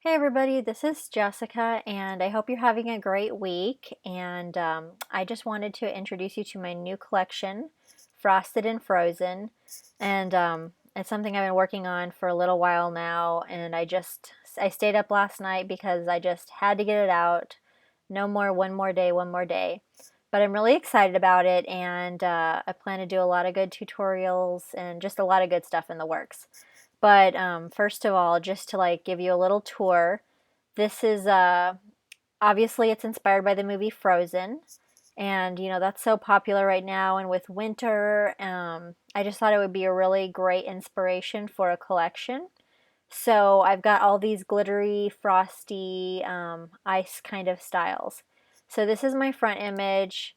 Hey everybody, this is Jessica, and I hope you're having a great week. And I just wanted to introduce you to my new collection, Frosted and Frozen. And it's something I've been working on for a little while now, and I stayed up last night because I just had to get it out. No more one more day, one more day. But I'm really excited about it, and I plan to do a lot of good tutorials and just a lot of good stuff in the works. But first of all, just to give you a little tour, this is obviously it's inspired by the movie Frozen, and that's so popular right now. And with winter, I just thought it would be a really great inspiration for a collection. So I've got all these glittery, frosty, ice kind of styles. So this is my front image.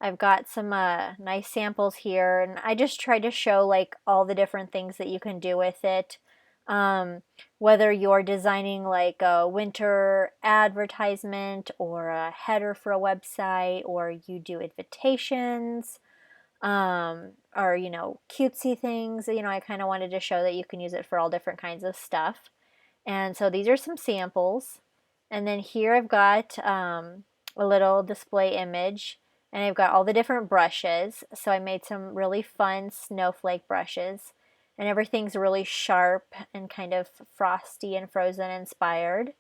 I've got some nice samples here, and I just tried to show all the different things that you can do with it. Um, Whether you're designing like a winter advertisement or a header for a website, or you do invitations, or cutesy things. I kind of wanted to show that you can use it for all different kinds of stuff. And so these are some samples. And then here I've got a little display image, and I've got all the different brushes. So I made some really fun snowflake brushes, and everything's really sharp and kind of frosty and frozen inspired.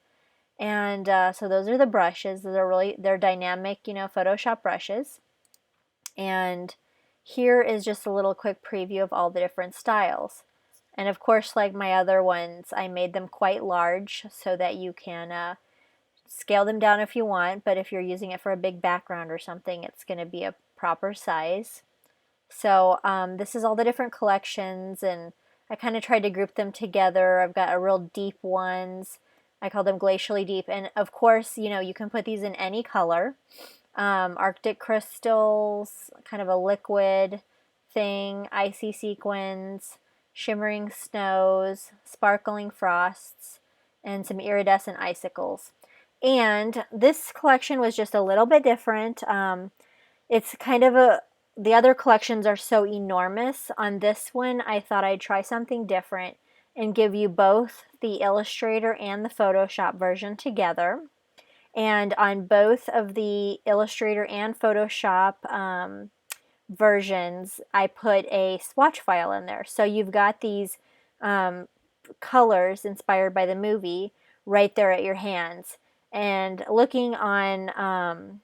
And so those are the brushes. They're dynamic, Photoshop brushes. And here is just a little quick preview of all the different styles. And of course, like my other ones, I made them quite large so that you can scale them down if you want, but if you're using it for a big background or something, it's going to be a proper size. So this is all the different collections, and I kind of tried to group them together. I've got a real deep ones. I call them glacially deep. And of course, you can put these in any color. Arctic crystals, kind of a liquid thing, icy sequins, shimmering snows, sparkling frosts, and some iridescent icicles. And this collection was just a little bit different. It's kind of the other collections are so enormous. On this one, I thought I'd try something different and give you both the Illustrator and the Photoshop version together. And on both of the Illustrator and Photoshop versions, I put a swatch file in there. So you've got these colors inspired by the movie right there at your hands. And looking on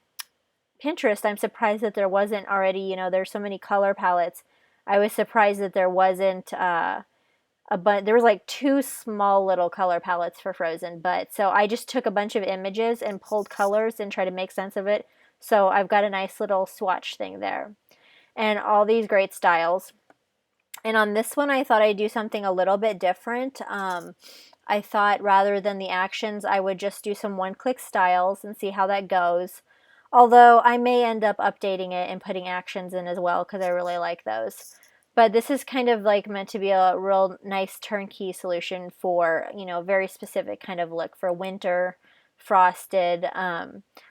Pinterest, I'm surprised that there wasn't already, there's so many color palettes. I was surprised that there wasn't there was like two small little color palettes for Frozen, but so I just took a bunch of images and pulled colors and tried to make sense of it. So I've got a nice little swatch thing there, and all these great styles. And on this one, I thought I'd do something a little bit different. I thought rather than the actions, I would just do some one-click styles and see how that goes. Although I may end up updating it and putting actions in as well, because I really like those. But this is kind of like meant to be a real nice turnkey solution for, very specific kind of look for winter, frosted.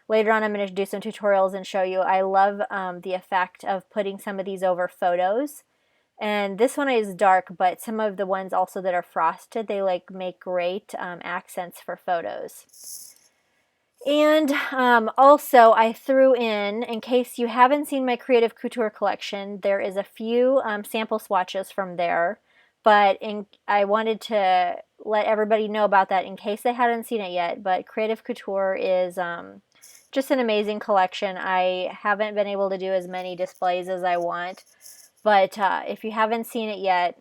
Later on, I'm going to do some tutorials and show you. I love the effect of putting some of these over photos. And this one is dark, but some of the ones also that are frosted, they make great accents for photos. And also I threw in case you haven't seen my Creative Couture collection, there is a few sample swatches from there, but I wanted to let everybody know about that in case they hadn't seen it yet. But Creative Couture is just an amazing collection. I haven't been able to do as many displays as I want, but if you haven't seen it yet,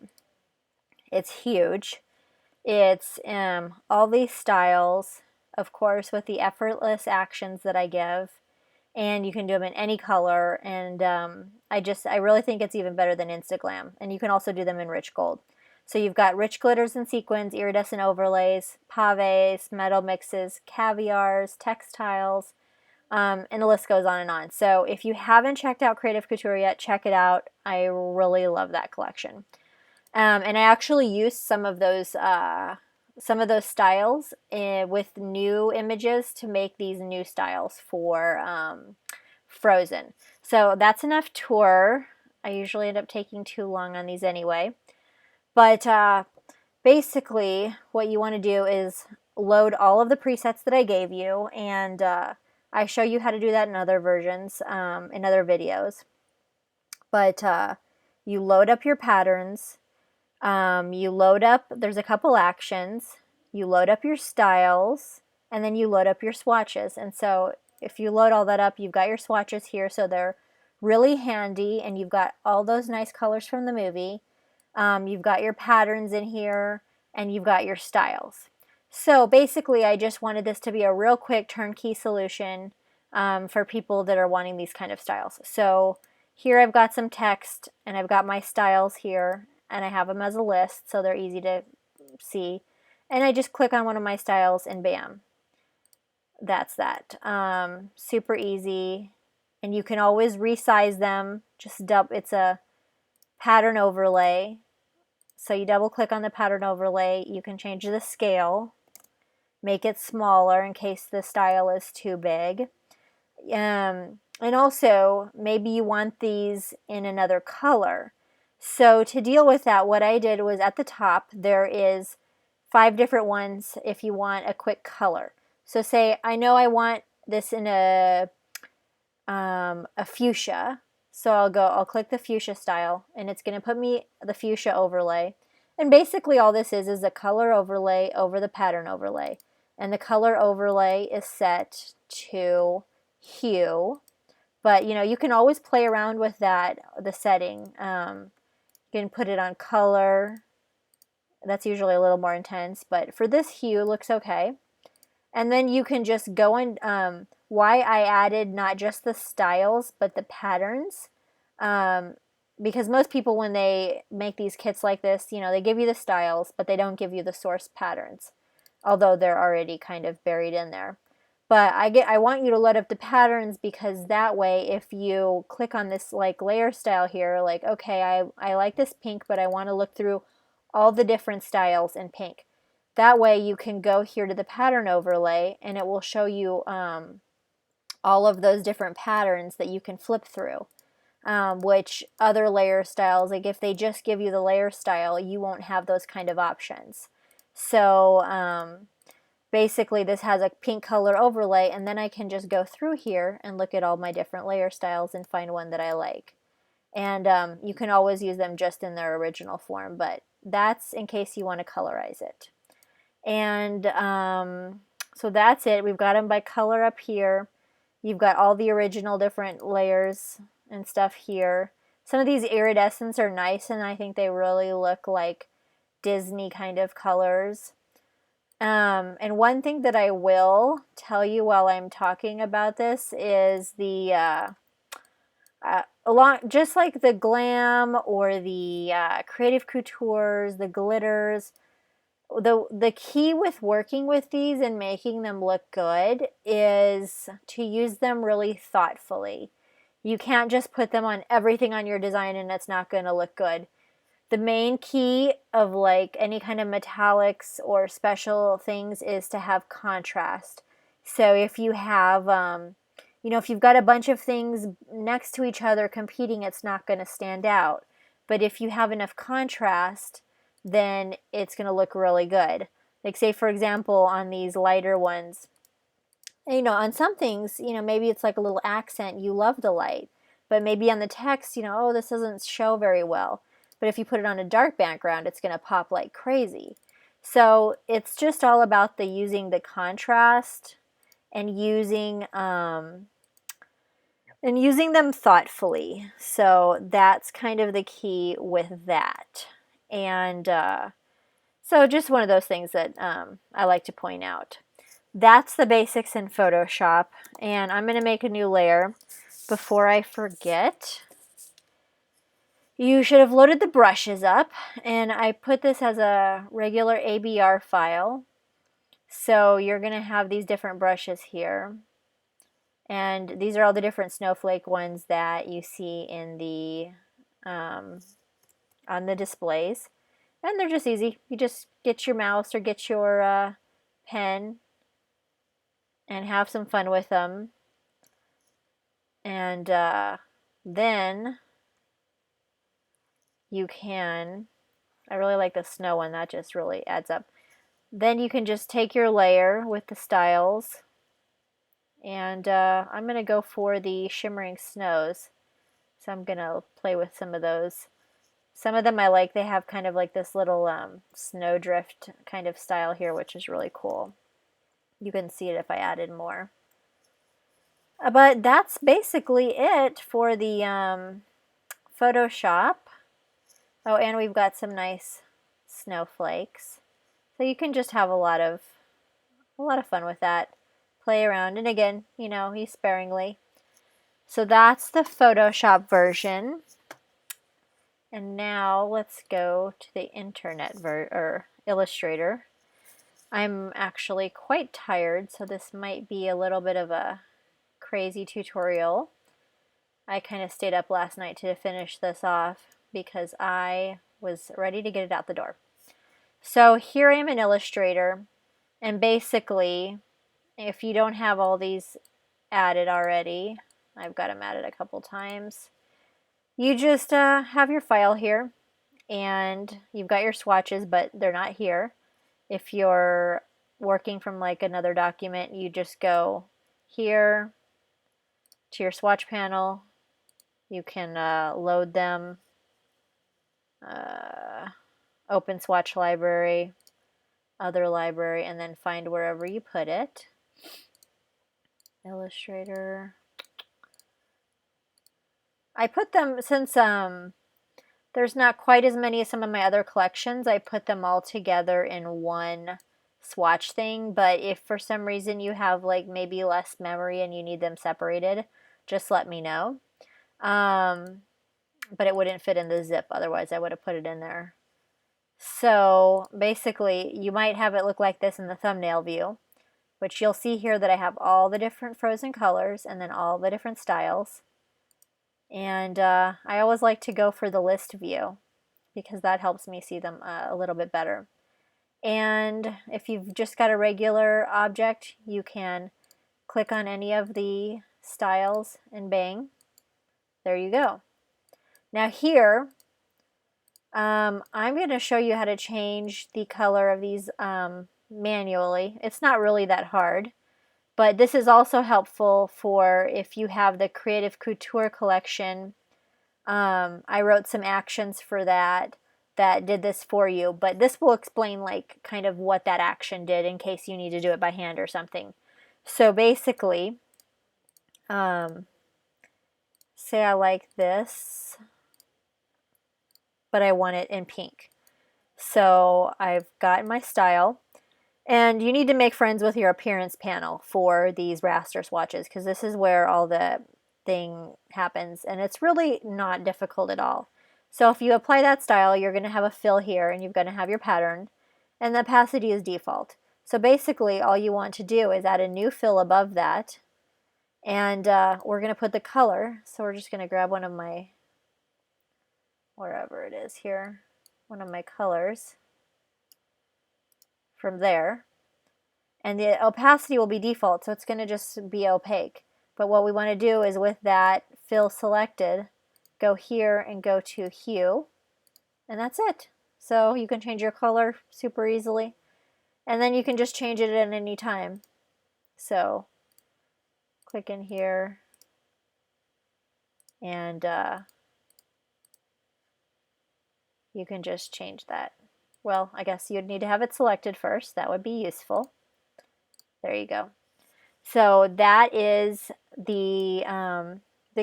it's huge. It's all these styles, of course, with the effortless actions that I give, and you can do them in any color. And I really think it's even better than Instaglam. And you can also do them in rich gold. So you've got rich glitters and sequins, iridescent overlays, paves, metal mixes, caviars, textiles, and the list goes on and on. So if you haven't checked out Creative Couture yet, check it out. I really love that collection. And I actually used some of those styles with new images to make these new styles for Frozen. So that's enough tour. I usually end up taking too long on these anyway. But basically, what you want to do is load all of the presets that I gave you, and I show you how to do that in other versions, in other videos. But you load up your patterns, you load up, there's a couple actions, you load up your styles, and then you load up your swatches. And so if you load all that up, you've got your swatches here, so they're really handy, and you've got all those nice colors from the movie. You've got your patterns in here, and you've got your styles. So basically, I just wanted this to be a real quick turnkey solution for people that are wanting these kind of styles. So here I've got some text, and I've got my styles here, and I have them as a list, so they're easy to see. And I just click on one of my styles, and bam, that's that. Super easy, and you can always resize them. It's a pattern overlay. So you double click on the pattern overlay, you can change the scale, make it smaller in case the style is too big. And also, maybe you want these in another color. So to deal with that, what I did was at the top, there is 5 different ones if you want a quick color. So say, I know I want this in a fuchsia. So I'll click the fuchsia style, and it's going to put me the fuchsia overlay. And basically all this is a color overlay over the pattern overlay. And the color overlay is set to hue. But you can always play around with that, the setting. You can put it on color. That's usually a little more intense, but for this hue looks okay. And then you can just go in, why I added not just the styles, but the patterns. Because most people, when they make these kits like this, they give you the styles, but they don't give you the source patterns, although they're already kind of buried in there. But I want you to load up the patterns, because that way, if you click on this like layer style here, like, okay, I like this pink, but I want to look through all the different styles in pink. That way you can go here to the pattern overlay, and it will show you all of those different patterns that you can flip through. Which other layer styles, like if they just give you the layer style, you won't have those kind of options. So basically this has a pink color overlay, and then I can just go through here and look at all my different layer styles and find one that I like. And you can always use them just in their original form, but that's in case you want to colorize it. And so that's it. We've got them by color up here. You've got all the original different layers and stuff here. Some of these iridescents are nice, and I think they really look like Disney kind of colors. And one thing that I will tell you while I'm talking about this is the just like the glam or the creative coutures, the glitters, the key with working with these and making them look good is to use them really thoughtfully. You can't just put them on everything on your design and it's not going to look good. The main key of like any kind of metallics or special things is to have contrast. So if you have, if you've got a bunch of things next to each other competing, it's not going to stand out. But if you have enough contrast, then it's going to look really good. Like say, for example, on these lighter ones, on some things, maybe it's like a little accent, you love the light. But maybe on the text, oh, this doesn't show very well. But if you put it on a dark background, it's going to pop like crazy. So it's just all about using the contrast and using them thoughtfully. So that's kind of the key with that. And so just one of those things that I like to point out. That's the basics in Photoshop. And I'm going to make a new layer before I forget. You should have loaded the brushes up, and I put this as a regular ABR file. So you're going to have these different brushes here. And these are all the different snowflake ones that you see in the on the displays. And they're just easy. You just get your mouse or get your pen and have some fun with them. And then you can, I really like the snow one, that just really adds up. Then you can just take your layer with the styles, and I'm going to go for the shimmering snows. So I'm going to play with some of those. Some of them I like, they have kind of like this little snowdrift kind of style here, which is really cool. You can see it if I added more. But that's basically it for the Photoshop. Oh, and we've got some nice snowflakes. So you can just have a lot of fun with that. Play around, and again, you know, use sparingly. So that's the Photoshop version. And now let's go to the internet or Illustrator. I'm actually quite tired, so this might be a little bit of a crazy tutorial. I kind of stayed up last night to finish this off because I was ready to get it out the door. So here I am in Illustrator, and basically, if you don't have all these added already, I've got them added a couple times, you just have your file here, and you've got your swatches, but they're not here. If you're working from like another document, you just go here to your swatch panel. You can load them, open swatch library, other library, and then find wherever you put it. Illustrator. I put them, since there's not quite as many as some of my other collections, I put them all together in one swatch thing. But if for some reason you have like maybe less memory and you need them separated, just let me know. But it wouldn't fit in the zip, otherwise I would have put it in there. So basically, you might have it look like this in the thumbnail view, which you'll see here that I have all the different frozen colors and then all the different styles. And I always like to go for the list view because that helps me see them a little bit better. And if you've just got a regular object, you can click on any of the styles and bang, there you go. Now here, I'm going to show you how to change the color of these manually. It's not really that hard, but this is also helpful for if you have the Creative Couture collection. I wrote some actions for that did this for you, but this will explain like kind of what that action did in case you need to do it by hand or something. So basically, say I like this, but I want it in pink. So I've got my style, and you need to make friends with your appearance panel for these raster swatches because this is where all the thing happens, and it's really not difficult at all. So if you apply that style, you're going to have a fill here, and you're going to have your pattern, and the opacity is default. So basically all you want to do is add a new fill above that, and we're going to put the color. So we're just going to grab one of my, wherever it is here, one of my colors from there, and the opacity will be default, so it's going to just be opaque. But what we want to do is with that fill selected, go here and go to hue, and that's it. So you can change your color super easily, and then you can just change it at any time. So click in here, and you can just change that. Well, I guess you'd need to have it selected first. That would be useful. There you go. So that is the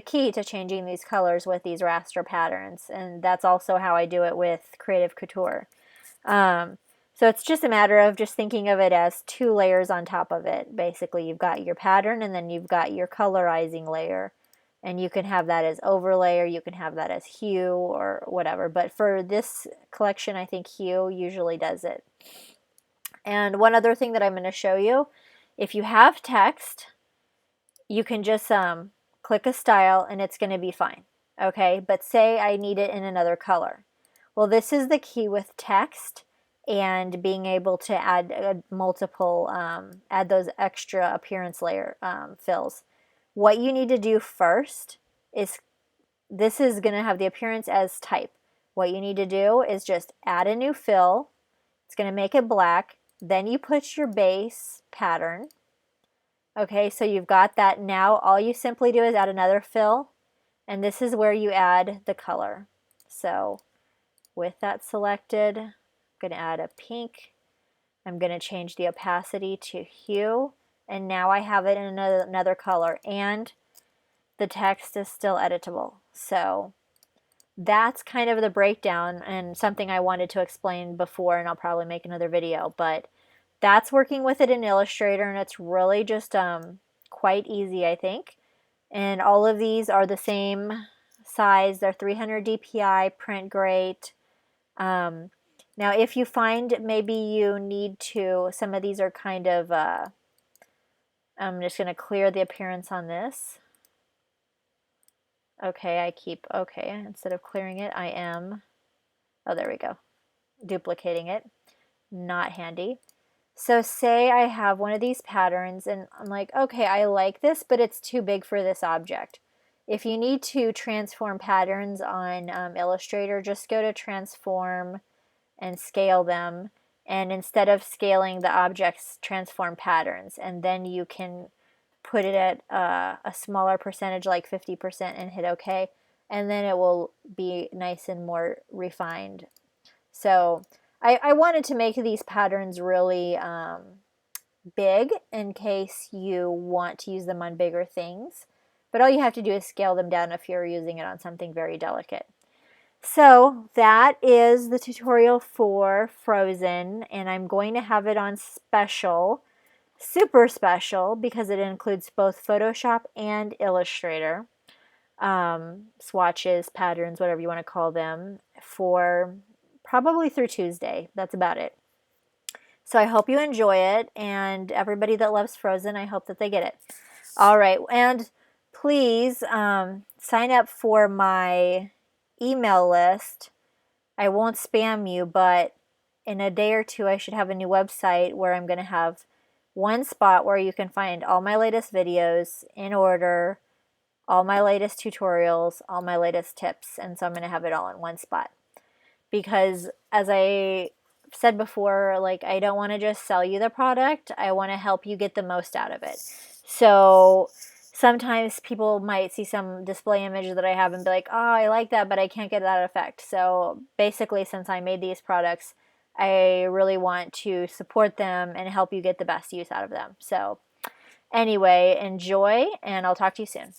key to changing these colors with these raster patterns, and that's also how I do it with Creative Couture. So it's just a matter of just thinking of it as two layers on top of it. Basically, you've got your pattern, and then you've got your colorizing layer, and you can have that as overlay, or you can have that as hue, or whatever. But for this collection, I think hue usually does it. And one other thing that I'm going to show you, if you have text, you can just click a style and it's going to be fine. Okay, but say I need it in another color. Well, this is the key with text and being able to add multiple, add those extra appearance layer fills. What you need to do first is, this is going to have the appearance as type. What you need to do is just add a new fill. It's going to make it black. Then you put your base pattern. Okay, so you've got that. Now all you simply do is add another fill, and this is where you add the color. So with that selected, I'm going to add a pink. I'm going to change the opacity to hue, and now I have it in another color, and the text is still editable. So that's kind of the breakdown, and something I wanted to explain before, and I'll probably make another video, but that's working with it in Illustrator, and it's really just quite easy, I think. And all of these are the same size. They're 300 DPI, print great. Now, if you find maybe you need to, some of these are kind of, I'm just going to clear the appearance on this. Okay, okay, instead of clearing it, I am, oh, there we go, duplicating it. Not handy. So say I have one of these patterns and I'm like, okay, I like this, but it's too big for this object. If you need to transform patterns on Illustrator, just go to transform and scale them. And instead of scaling the objects, transform patterns. And then you can put it at a smaller percentage, like 50%, and hit OK. And then it will be nice and more refined. So I wanted to make these patterns really big in case you want to use them on bigger things. But all you have to do is scale them down if you're using it on something very delicate. So that is the tutorial for Frozen, and I'm going to have it on special, super special, because it includes both Photoshop and Illustrator. Swatches, patterns, whatever you want to call them, for probably through Tuesday. That's about it. So I hope you enjoy it, and everybody that loves Frozen, I hope that they get it. All right, and please sign up for my email list. I won't spam you, but in a day or two I should have a new website where I'm going to have one spot where you can find all my latest videos in order, all my latest tutorials, all my latest tips, and so I'm going to have it all in one spot. Because as I said before, like, I don't want to just sell you the product, I want to help you get the most out of it. So sometimes people might see some display image that I have and be like, oh, I like that, but I can't get that effect. So basically, since I made these products, I really want to support them and help you get the best use out of them. So anyway, enjoy, and I'll talk to you soon.